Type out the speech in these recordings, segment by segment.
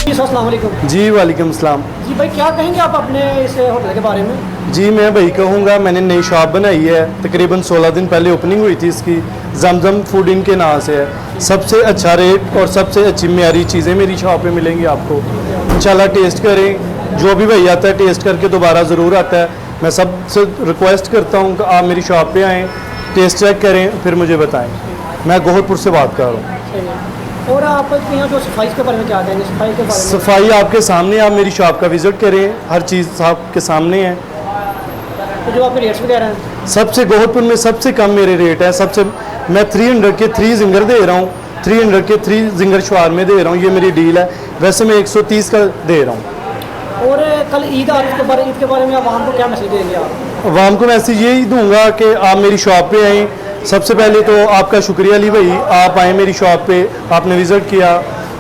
जी अस्सलाम वालेकुम। जी वालेकुम सलाम। जी भाई क्या कहेंगे आप अपने इस होटल के बारे में? जी मैं भाई कहूँगा, मैंने नई शॉप बनाई है, तकरीबन 16 दिन पहले ओपनिंग हुई थी इसकी। जमजम फूड इन के नाम से है। सबसे अच्छा रेट और सबसे अच्छी म्यारी चीज़ें मेरी शॉप पे मिलेंगी आपको। इंशाल्लाह टेस्ट करें, जो भी भाई आता है टेस्ट करके दोबारा ज़रूर आता है। मैं सबसे रिक्वेस्ट करता हूँ कि आप मेरी शॉप पे आएँ, टेस्ट चेक करें, फिर मुझे बताएँ। मैं गोहरपुर से बात कर रहा हूँ। सही है। और आप यहाँ जो सफाई के बारे में क्या कहेंगे? सफाई के बारे में सफाई आपके सामने, आप मेरी शॉप का विज़िट करें, हर चीज़ आपके सामने है। तो जो आपके रेट्स वगैरह हैं? सबसे गोहरपुर में सबसे कम मेरे रेट है। सबसे मैं 300 के 3 जिंगर दे रहा हूँ, 300 के 3 जिंगर शवार में दे रहा हूँ। ये मेरी डील है। वैसे मैं 130 का दे रहा हूँ। और कल ईद आ रही है, ईद के बारे में आप आवाम को क्या मैसेज देंगे आप? आवाम को मैसेज यही दूंगा कि आप मेरी शॉप पे आएँ। सबसे पहले तो आपका शुक्रिया अली भाई, आप आए मेरी शॉप पे, आपने विज़िट किया।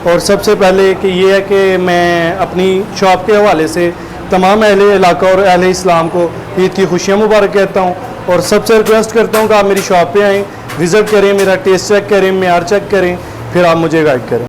और सबसे पहले कि ये है कि मैं अपनी शॉप के हवाले से तमाम अहले इलाका और अहले इस्लाम को ईद की खुशियाँ मुबारक कहता हूँ। और सबसे रिक्वेस्ट करता हूँ कि आप मेरी शॉप पे आएँ, विज़िट करें, मेरा टेस्ट चेक करें, मेयार चेक करें, फिर आप मुझे गाइड करें।